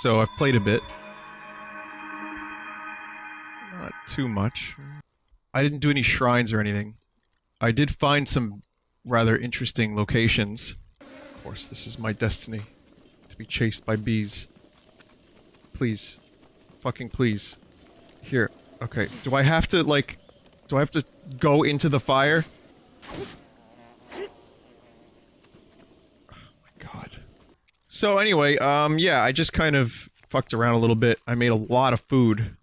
So I've played a bit. Not too much. I didn't do any shrines or anything. I did find some rather interesting locations. Of course, this is my destiny. To be chased by bees. Please. Fucking please. Here. Okay. Do I have to, like... Do I have to go into the fire? Oh my god. So anyway, yeah, I just kind of fucked around a little bit. I made a lot of food.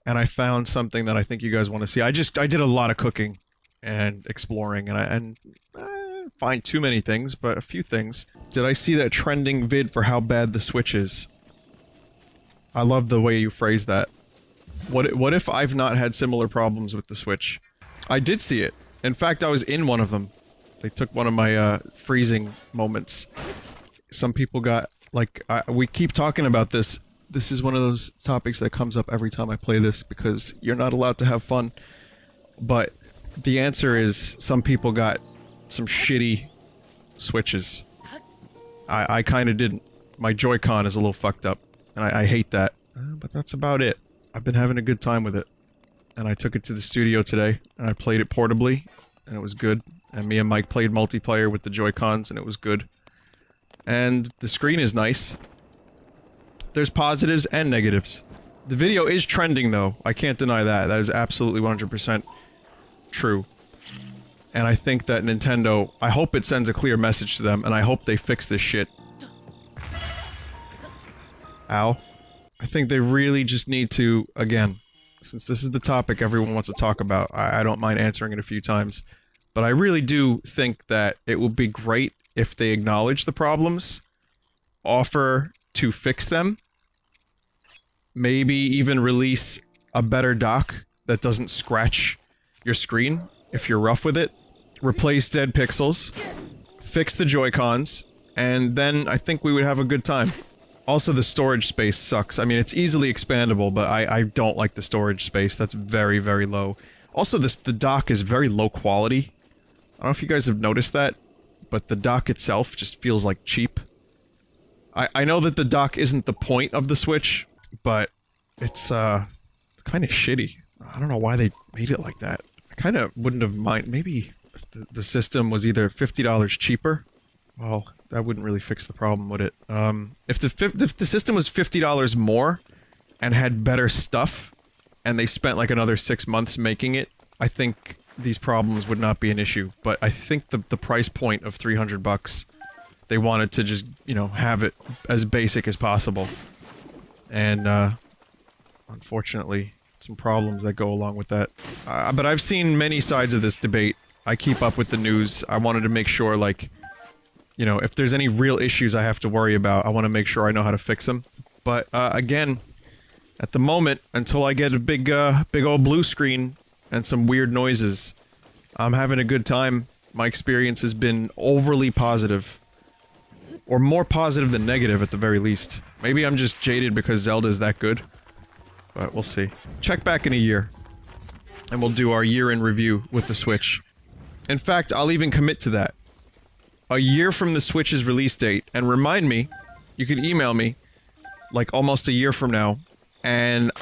And I found something that I think you guys want to see. I did a lot of cooking and exploring, and I didn't find too many things, but a few things. Did I see that trending vid for how bad the Switch is? I love the way you phrased that. What if I've not had similar problems with the Switch? I did see it. In fact, I was in one of them. They took one of my, freezing moments. Some people got, like, we keep talking about this. This is one of those topics that comes up every time I play this, because you're not allowed to have fun. But the answer is, some people got some shitty Switches. I kinda didn't. My Joy-Con is a little fucked up, and I hate that. But that's about it. I've been having a good time with it. And I took it to the studio today, and I played it portably, and it was good. And me and Mike played multiplayer with the Joy-Cons, and it was good. And the screen is nice. There's positives and negatives. The video is trending, though. I can't deny that. That is absolutely 100% true. And I think that Nintendo... I hope it sends a clear message to them, and I hope they fix this shit. Ow. I think they really just need to, again, since this is the topic everyone wants to talk about, I don't mind answering it a few times, but I really do think that it would be great if they acknowledge the problems, offer to fix them, maybe even release a better dock that doesn't scratch your screen if you're rough with it, replace dead pixels, fix the Joy-Cons, and then I think we would have a good time. Also, the storage space sucks. I mean, it's easily expandable, but I don't like the storage space. That's very, very low. Also, the dock is very low quality. I don't know if you guys have noticed that, but the dock itself just feels like cheap. I know that the dock isn't the point of the Switch, but it's kind of shitty. I don't know why they made it like that. I kind of wouldn't have mind. Maybe if the system was either $50 cheaper. Well, that wouldn't really fix the problem, would it? If the system was $50 more, and had better stuff, and they spent like another 6 months making it, I think these problems would not be an issue. But I think the price point of $300, they wanted to just, you know, have it as basic as possible. And, unfortunately, some problems that go along with that. But I've seen many sides of this debate. I keep up with the news. I wanted to make sure, like, you know, if there's any real issues I have to worry about, I want to make sure I know how to fix them. But, again, at the moment, until I get a big old blue screen and some weird noises, I'm having a good time. My experience has been overly positive. Or more positive than negative, at the very least. Maybe I'm just jaded because Zelda is that good. But we'll see. Check back in a year. And we'll do our year-in review with the Switch. In fact, I'll even commit to that. A year from the Switch's release date, and remind me, you can email me, like almost a year from now, and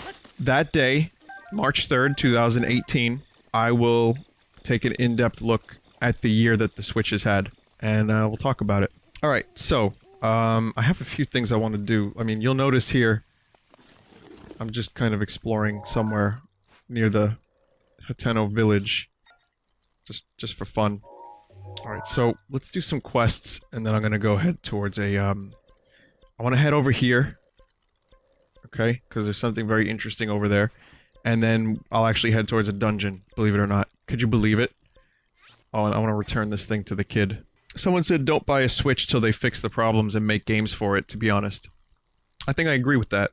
that day, March 3rd, 2018, I will take an in-depth look at the year that the Switch has had, and we'll talk about it. Alright, so, I have a few things I want to do. I mean, you'll notice here, I'm just kind of exploring somewhere near the Hateno village, just for fun. Alright, so let's do some quests, and then I'm gonna go head towards a, I wanna head over here. Okay? Because there's something very interesting over there. And then I'll actually head towards a dungeon, believe it or not. Could you believe it? Oh, and I wanna return this thing to the kid. Someone said don't buy a Switch till they fix the problems and make games for it, to be honest. I think I agree with that.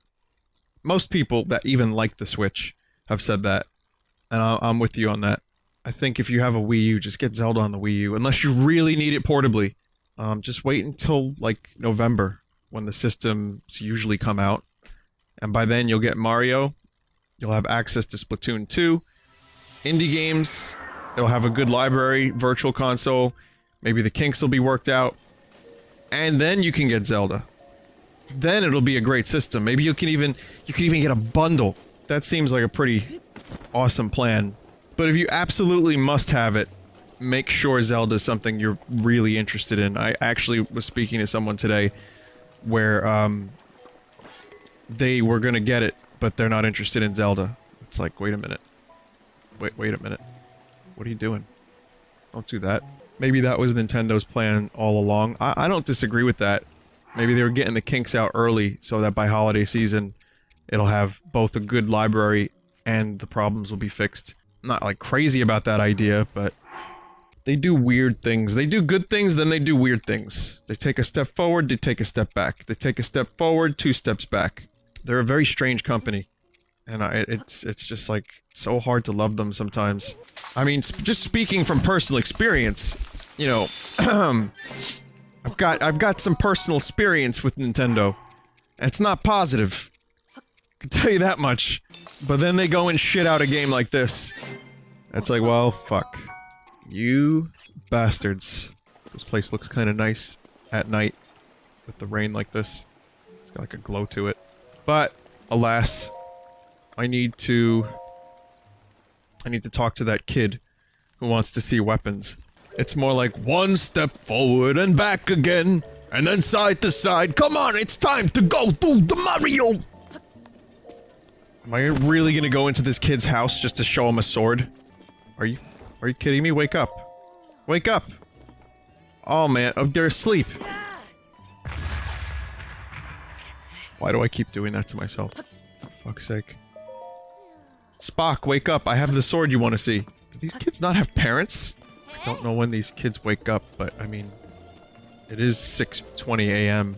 Most people that even like the Switch have said that. And I'm with you on that. I think if you have a Wii U, just get Zelda on the Wii U, unless you really need it portably. Just wait until, like, November, when the systems usually come out. And by then, you'll get Mario, you'll have access to Splatoon 2, indie games, it'll have a good library, virtual console, maybe the kinks will be worked out, and then you can get Zelda. then it'll be a great system. Maybe you can even get a bundle. That seems like a pretty awesome plan. But if you absolutely must have it, make sure Zelda is something you're really interested in. I actually was speaking to someone today where, they were gonna get it, but they're not interested in Zelda. It's like, wait a minute. Wait a minute. What are you doing? Don't do that. Maybe that was Nintendo's plan all along. I don't disagree with that. Maybe they were getting the kinks out early so that by holiday season, it'll have both a good library and the problems will be fixed. I'm not like crazy about that idea, but they do weird things. They do good things, then they do weird things. They take a step forward, they take a step back. They take a step forward, 2 steps back. They're a very strange company. And it's just like, so hard to love them sometimes. I mean, just speaking from personal experience, you know, I've got some personal experience with Nintendo. And it's not positive. I can tell you that much. But then they go and shit out a game like this. It's like, well, fuck. You bastards. This place looks kind of nice at night with the rain like this. It's got like a glow to it. But, alas, I need to talk to that kid who wants to see weapons. It's more like 1 step forward and back again, and then side to side. Come on, it's time to go through the Mario! Am I really gonna go into this kid's house just to show him a sword? Are you kidding me? Wake up. Wake up! Oh man, oh, they're asleep. Why do I keep doing that to myself? For fuck's sake. Spock, wake up, I have the sword you want to see. Do these kids not have parents? I don't know when these kids wake up, but I mean... It is 6:20 a.m.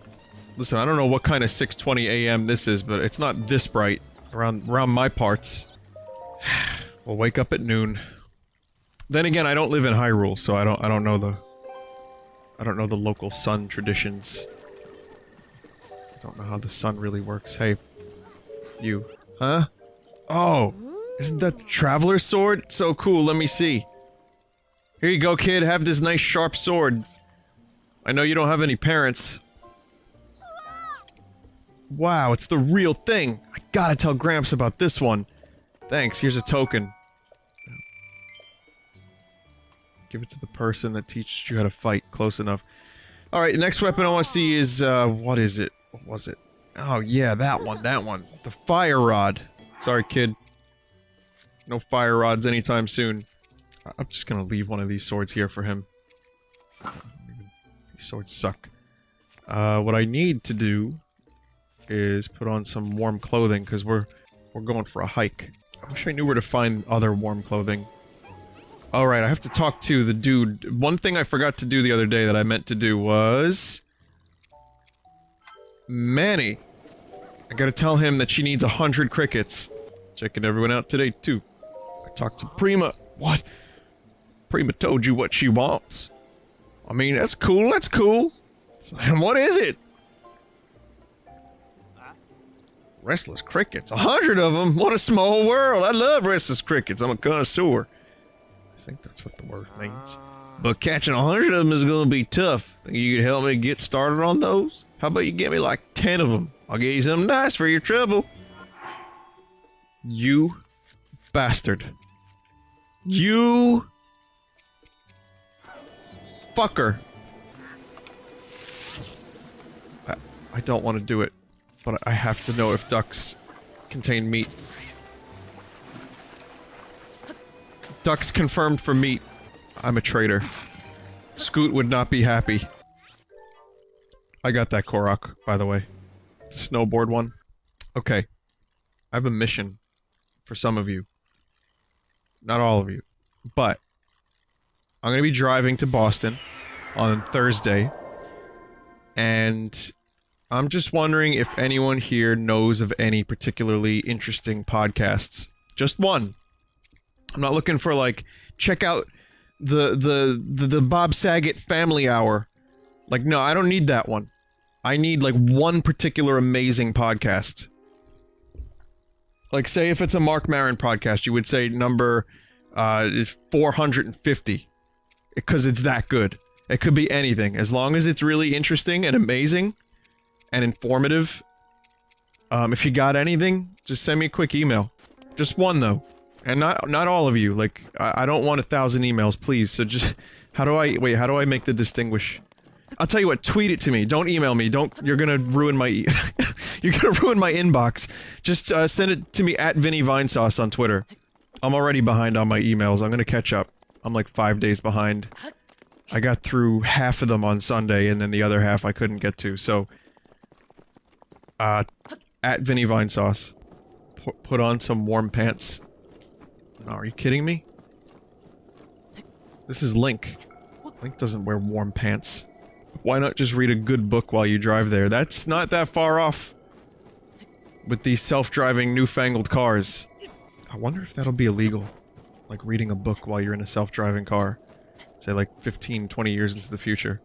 Listen, I don't know what kind of 6:20 a.m. this is, but it's not this bright. Around my parts. We'll wake up at noon. Then again, I don't live in Hyrule, so I don't know the local sun traditions. I don't know how the sun really works. Hey. You. Huh? Oh! Isn't that the Traveler's Sword? So cool, let me see. Here you go, kid, have this nice sharp sword. I know you don't have any parents. Wow, it's the real thing! I gotta tell Gramps about this one. Thanks, here's a token. Give it to the person that teaches you how to fight. Close enough. Alright, next weapon I want to see is, what is it? What was it? Oh yeah, that one. The fire rod. Sorry, kid. No fire rods anytime soon. I'm just gonna leave one of these swords here for him. These swords suck. What I need to do is put on some warm clothing, because we're going for a hike. I wish I knew where to find other warm clothing. Alright, I have to talk to the dude. One thing I forgot to do the other day that I meant to do was... Manny. I gotta tell him that she needs 100 crickets. Checking everyone out today, too. I talked to Prima. What? Prima told you what she wants. I mean, that's cool, that's cool. And what is it? Restless crickets. 100 of them? What a small world. I love restless crickets. I'm a connoisseur. I think that's what the word means. But catching 100 of them is gonna be tough. Think you could help me get started on those? How about you get me like 10 of them? I'll get you something nice for your trouble. You bastard. You fucker. I don't want to do it, but I have to know if ducks contain meat. Ducks confirmed for meat. I'm a traitor. Scoot would not be happy. I got that Korok, by the way. The snowboard one. Okay. I have a mission for some of you. Not all of you. But I'm gonna be driving to Boston on Thursday. And I'm just wondering if anyone here knows of any particularly interesting podcasts. Just one. I'm not looking for, like, check out the Bob Saget Family Hour. Like, no, I don't need that one. I need, like, one particular amazing podcast. Like, say if it's a Mark Maron podcast, you would say number, 450. Because it's that good. It could be anything. As long as it's really interesting and amazing, and informative. If you got anything, just send me a quick email. Just one, though. And not all of you. Like, I don't want 1,000 emails, please. So just... how do I make the distinguish? I'll tell you what, tweet it to me. Don't email me. You're gonna ruin my you're gonna ruin my inbox. Just, send it to me at Vinny Vinesauce on Twitter. I'm already behind on my emails. I'm gonna catch up. I'm like 5 days behind. I got through half of them on Sunday, and then the other half I couldn't get to, so... at Vinny Vinesauce. Put on some warm pants. No, are you kidding me? This is Link. Link doesn't wear warm pants. Why not just read a good book while you drive there? That's not that far off. With these self-driving newfangled cars. I wonder if that'll be illegal. Like reading a book while you're in a self-driving car. Say like 15, 20 years into the future.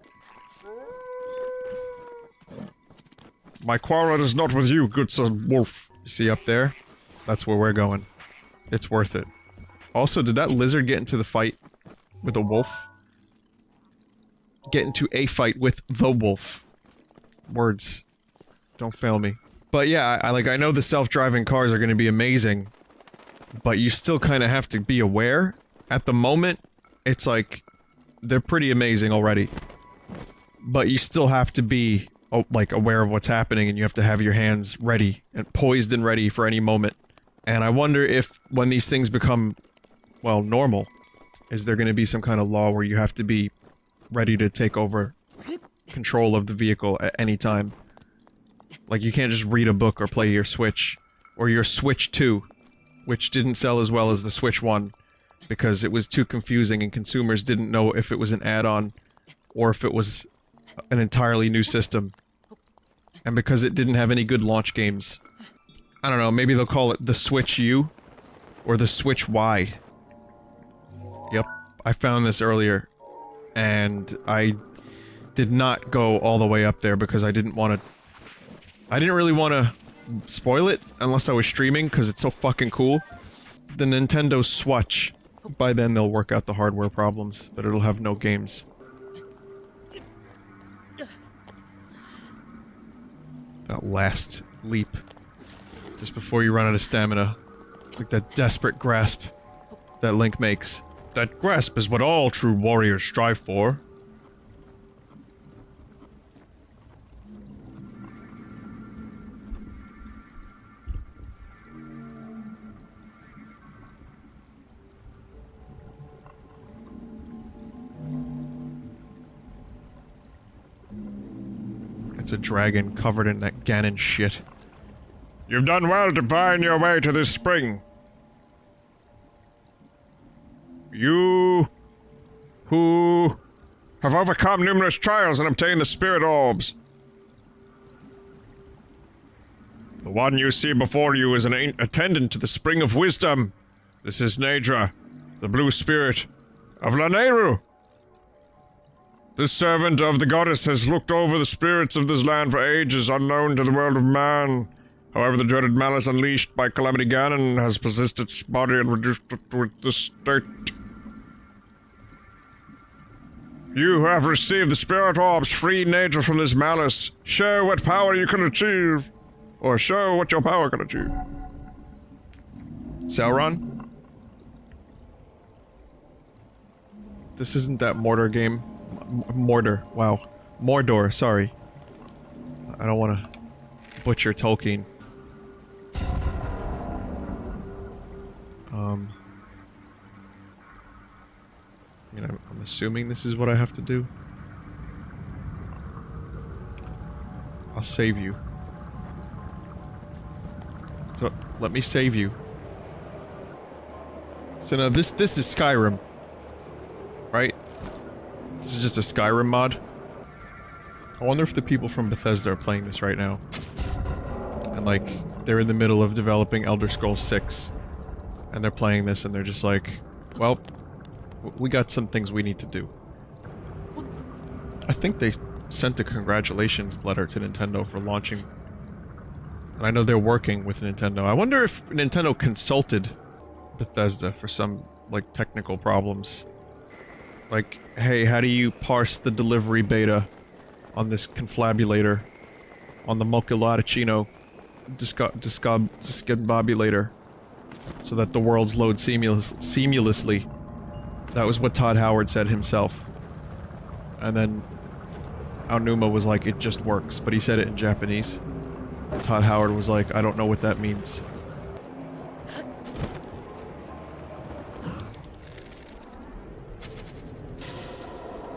My quarrel is not with you, good Sir Wolf. You see up there? That's where we're going. It's worth it. Also, did that lizard get into the fight with a wolf? Get into a fight with the wolf. Words. Don't fail me. But yeah, I know the self-driving cars are gonna be amazing, but you still kinda have to be aware. At the moment, it's like, they're pretty amazing already. But you still have to be, like, aware of what's happening, and you have to have your hands ready, and poised and ready for any moment. And I wonder if, when these things become, well, normal, is there gonna be some kind of law where you have to be ready to take over control of the vehicle at any time? Like, you can't just read a book or play your Switch. Or your Switch 2, which didn't sell as well as the Switch 1, because it was too confusing and consumers didn't know if it was an add-on, or if it was an entirely new system. And because it didn't have any good launch games. I don't know, maybe they'll call it the Switch U? Or the Switch Y. Yep, I found this earlier. And I did not go all the way up there because I didn't want to... I didn't really want to spoil it unless I was streaming because it's so fucking cool. The Nintendo Switch. By then they'll work out the hardware problems, but it'll have no games. That last leap. Just before you run out of stamina. It's like that desperate grasp that Link makes. That grasp is what all true warriors strive for. It's a dragon covered in that Ganon shit. You've done well to find your way to this spring. You... who... have overcome numerous trials and obtained the spirit orbs. The one you see before you is an attendant to the Spring of Wisdom. This is Nadra, the blue spirit of Lanayru. This servant of the goddess has looked over the spirits of this land for ages, unknown to the world of man. However, the dreaded malice unleashed by Calamity Ganon has possessed its body and reduced it to this state. You who have received the spirit orbs free nature from this malice. Show what power you can achieve. Or show what your power can achieve. Sauron? This isn't that Mordor game. Mordor, wow. Mordor, sorry. I don't want to butcher Tolkien. I mean, I'm assuming this is what I have to do. I'll save you. So, let me save you. So now this is Skyrim. Right? This is just a Skyrim mod. I wonder if the people from Bethesda are playing this right now. And like, they're in the middle of developing Elder Scrolls 6. And they're playing this and they're just like, well, we got some things we need to do. I think they sent a congratulations letter to Nintendo for launching. And I know they're working with Nintendo. I wonder if Nintendo consulted Bethesda for some, like, technical problems. Like, hey, how do you parse the delivery beta on this confabulator? on the Mocularicino discombobulator so that the worlds load seamlessly. That was what Todd Howard said himself. And then Aonuma was like, it just works, but he said it in Japanese. Todd Howard was like, I don't know what that means.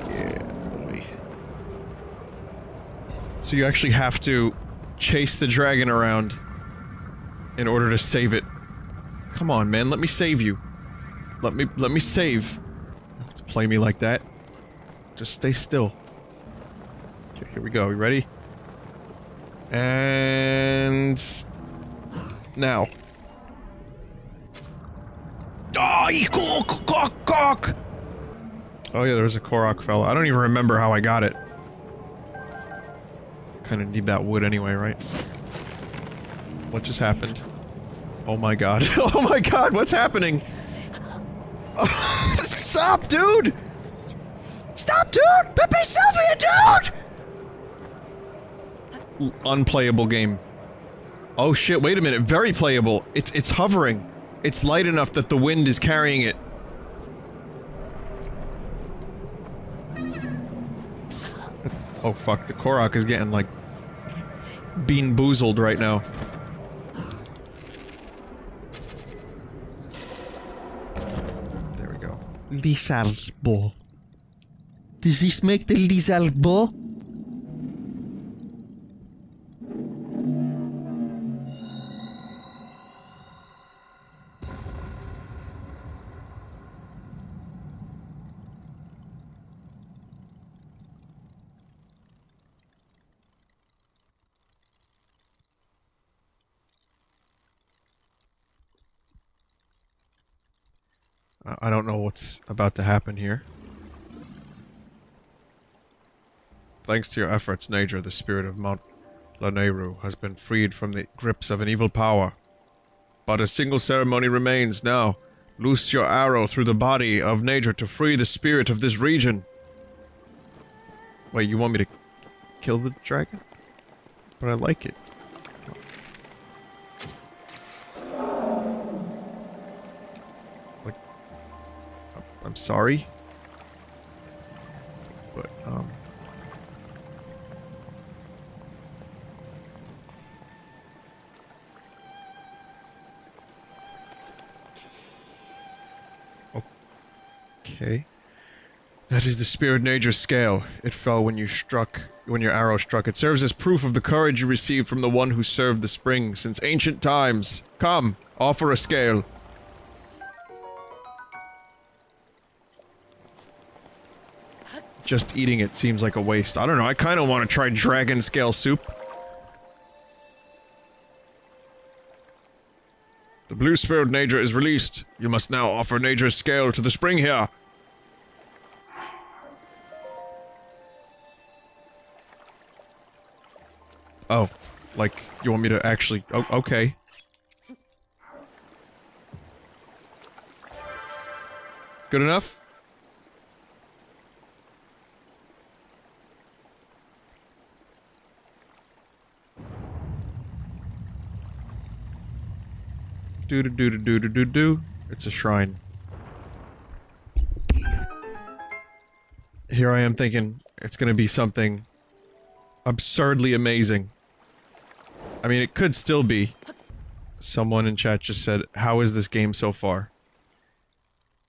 Yeah, boy. So you actually have to chase the dragon around in order to save it. Come on, man, let me save you. Let me save. You don't have to play me like that. Just stay still. Okay, here we go. You ready? And... now. Oh, yeah, there was a Korok fella. I don't even remember how I got it. Kinda need that wood anyway, right? What just happened? Oh my god. Oh my god, what's happening? Oh, stop, dude! Stop, dude! Pepe Sylvia, dude! Unplayable game. Oh shit, wait a minute. Very playable. It's hovering. It's light enough that the wind is carrying it. Oh fuck, the Korok is getting, like, bean-boozled right now. There we go. Lizard's ball. Does this make the lizard ball? I don't know what's about to happen here. Thanks to your efforts, Nature, the spirit of Mount Lanayru has been freed from the grips of an evil power. But a single ceremony remains now. Loose your arrow through the body of Nature to free the spirit of this region. Wait, you want me to kill the dragon? But I like it. Like, I'm sorry. But, okay. That is the spirit nature scale. It fell when your arrow struck. It serves as proof of the courage you received from the one who served the spring since ancient times. Come, offer a scale. Just eating it seems like a waste. I don't know, I kinda wanna try dragon scale soup. The blue spirit nature is released. You must now offer nature's scale to the spring here. Oh, like, you want me to actually... Oh, okay. Good enough? Do-do-do-do-do-do-do. It's a shrine. Here I am thinking it's gonna be something absurdly amazing. I mean, it could still be. Someone in chat just said, how is this game so far?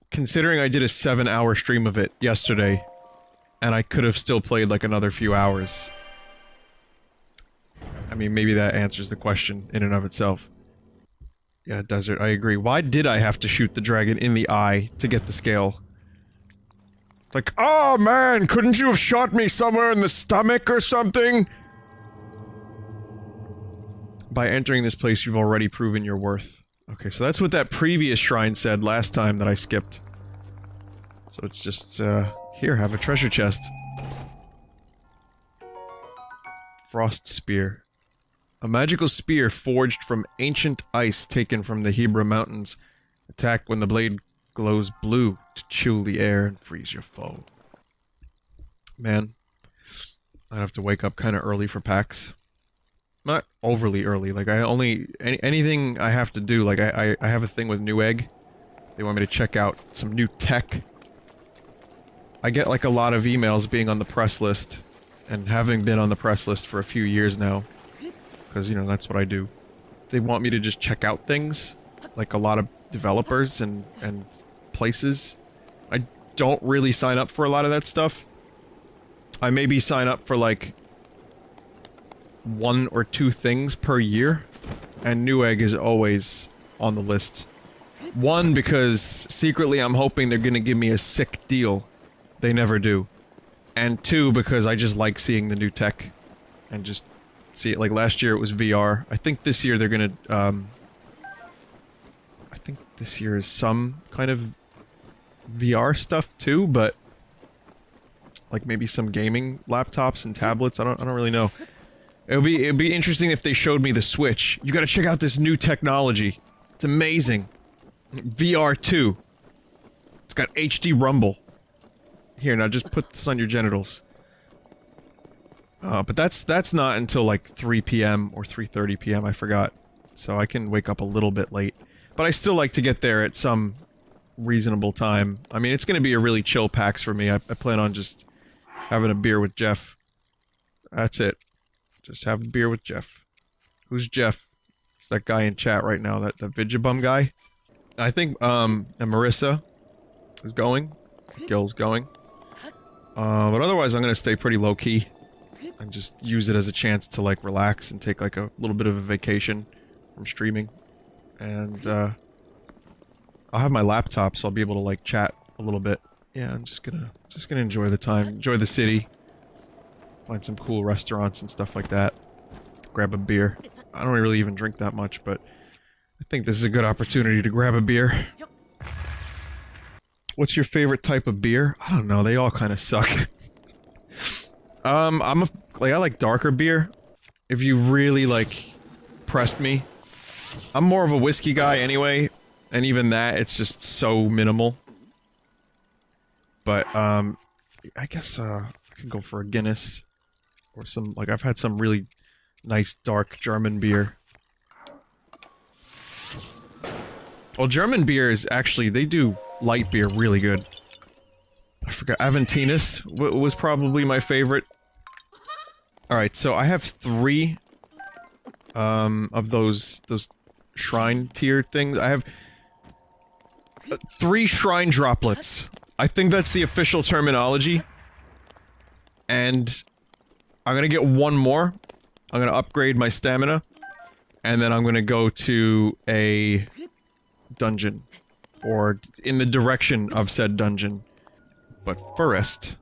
Considering I did a 7-hour stream of it yesterday, and I could have still played like another few hours. I mean, maybe that answers the question in and of itself. Yeah, desert, I agree. Why did I have to shoot the dragon in the eye to get the scale? Like, oh man, couldn't you have shot me somewhere in the stomach or something? By entering this place, you've already proven your worth. Okay, so that's what that previous shrine said last time that I skipped. So it's just, here, have a treasure chest. Frost Spear. A magical spear forged from ancient ice taken from the Hebra Mountains. Attack when the blade glows blue to chill the air and freeze your foe. Man, I have to wake up kinda early for PAX. Not overly early. Like, I only... anything I have to do, like, I have a thing with Newegg. They want me to check out some new tech. I get, like, a lot of emails being on the press list. And having been on the press list for a few years now. Because, you know, that's what I do. They want me to just check out things. Like a lot of developers and places. I don't really sign up for a lot of that stuff. I maybe sign up for, like, 1 or 2 things per year. And Newegg is always on the list. 1, because secretly I'm hoping they're gonna give me a sick deal. They never do. And 2, because I just like seeing the new tech. And just see it. Like last year it was VR. I think this year they're gonna, I think this year is some kind of VR stuff too, but like maybe some gaming laptops and tablets. I don't really know. It'd be interesting if they showed me the Switch. You gotta check out this new technology. It's amazing. VR 2. It's got HD rumble. Here, now just put this on your genitals. But that's not until like 3 PM or 3:30 PM, I forgot. So I can wake up a little bit late. But I still like to get there at some reasonable time. I mean, it's gonna be a really chill PAX for me. I plan on just having a beer with Jeff. That's it. Just have a beer with Jeff. Who's Jeff? It's that guy in chat right now, that Vigibum guy. I think, and Marissa is going. Gil's going. But otherwise I'm gonna stay pretty low-key. And just use it as a chance to, like, relax and take, like, a little bit of a vacation from streaming. And, I'll have my laptop, so I'll be able to, like, chat a little bit. Yeah, I'm just gonna enjoy the time, enjoy the city. Find some cool restaurants and stuff like that. Grab a beer. I don't really even drink that much, but I think this is a good opportunity to grab a beer. What's your favorite type of beer? I don't know, they all kind of suck. I like darker beer. If you really, like, pressed me. I'm more of a whiskey guy anyway, and even that, it's just so minimal. But, I guess, I could go for a Guinness. Or some, like, I've had some really nice dark German beer. Well, German beer is actually, they do light beer really good. I forgot, Aventinus was probably my favorite. Alright, so I have 3 of those shrine tier things. I have 3 shrine droplets. I think that's the official terminology. And I'm gonna get 1 more. I'm gonna upgrade my stamina. And then I'm gonna go to a dungeon. Or in the direction of said dungeon. But first...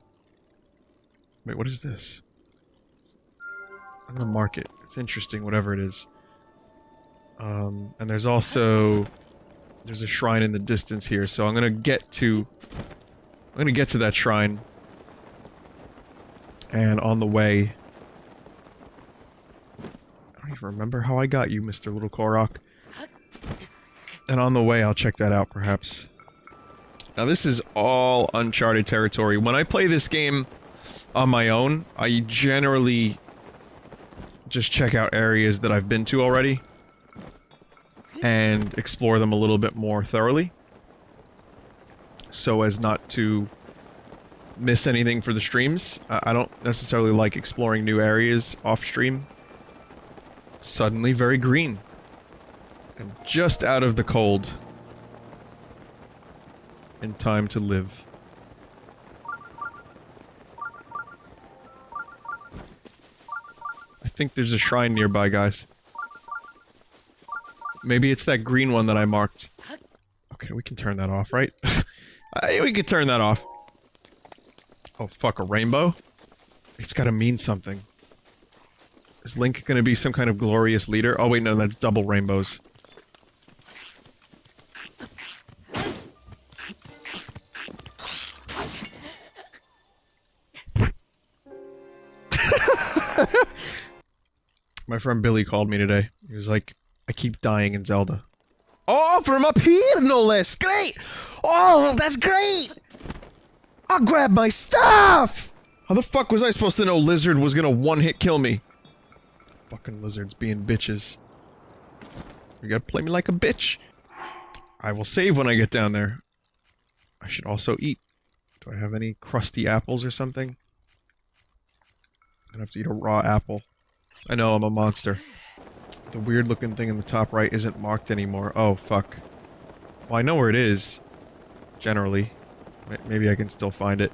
Wait, what is this? I'm gonna mark it. It's interesting, whatever it is. And there's also... There's a shrine in the distance here, so I'm gonna get to that shrine. And on the way... I don't even remember how I got you, Mr. Little Korok. And on the way, I'll check that out, perhaps. Now, this is all uncharted territory. When I play this game on my own, I generally just check out areas that I've been to already. And explore them a little bit more thoroughly. So as not to miss anything for the streams. I don't necessarily like exploring new areas off-stream. Suddenly very green. And just out of the cold. In time to live. I think there's a shrine nearby, guys. Maybe it's that green one that I marked. Okay, we can turn that off, right? We can turn that off. Oh, fuck, a rainbow? It's gotta mean something. Is Link gonna be some kind of glorious leader? Oh wait, no, that's double rainbows. My friend Billy called me today. He was like, I keep dying in Zelda. Oh, from up here, no less! Great! Oh, that's great! I'll grab my stuff! How the fuck was I supposed to know Lizard was gonna one-hit kill me? Fucking lizards being bitches. You gotta play me like a bitch. I will save when I get down there. I should also eat. Do I have any crusty apples or something? I'm gonna have to eat a raw apple. I know, I'm a monster. The weird looking thing in the top right isn't marked anymore. Oh, fuck. Well, I know where it is. Generally. Maybe I can still find it.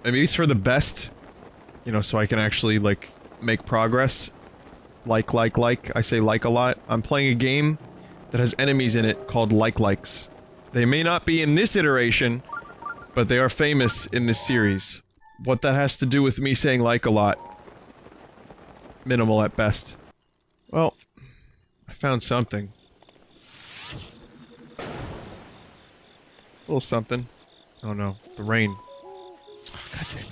Maybe it's for the best. You know, so I can actually, like, make progress. I say like a lot. I'm playing a game that has enemies in it called likes. They may not be in this iteration, but they are famous in this series. What that has to do with me saying like a lot. Minimal at best. Well, I found something. A little something. Oh no, the rain. Oh, God damn it.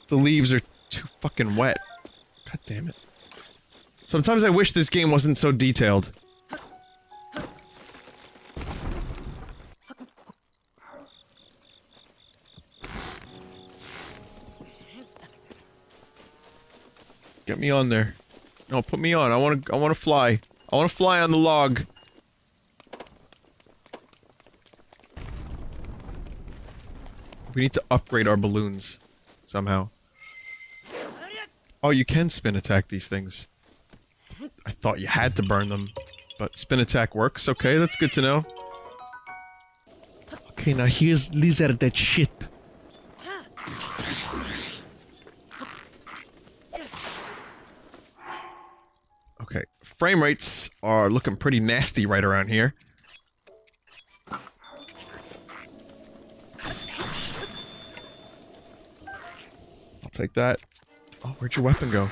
The leaves are too fucking wet. God damn it. Sometimes I wish this game wasn't so detailed. Get me on there. No, put me on. I wanna fly. I wanna fly on the log. We need to upgrade our balloons. Somehow. Oh, you can spin attack these things. I thought you had to burn them. But spin attack works. Okay, that's good to know. Okay, now here's lizard that shit. Okay, frame rates are looking pretty nasty right around here. I'll take that. Oh, where'd your weapon go?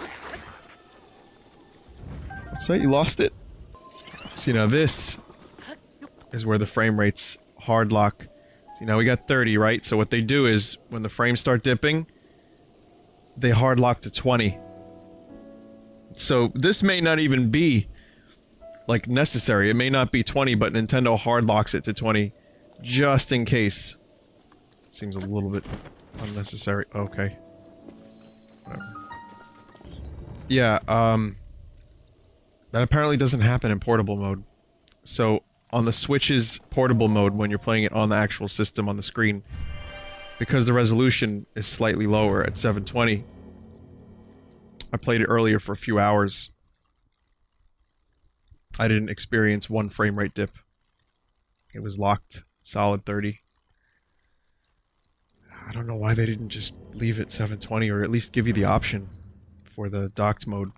What's that? You lost it? See, now this is where the frame rates hard lock. See, now we got 30, right? So what they do is, when the frames start dipping, they hard lock to 20. So this may not even be, like, necessary. It may not be 20, but Nintendo hard locks it to 20, just in case. Seems a little bit unnecessary. Okay. Whatever. Yeah, that apparently doesn't happen in portable mode. So, on the Switch's portable mode, when you're playing it on the actual system on the screen, because the resolution is slightly lower at 720, I played it earlier for a few hours. I didn't experience one frame rate dip. It was locked, solid 30. I don't know why they didn't just leave it 720, or at least give you the option for the docked mode.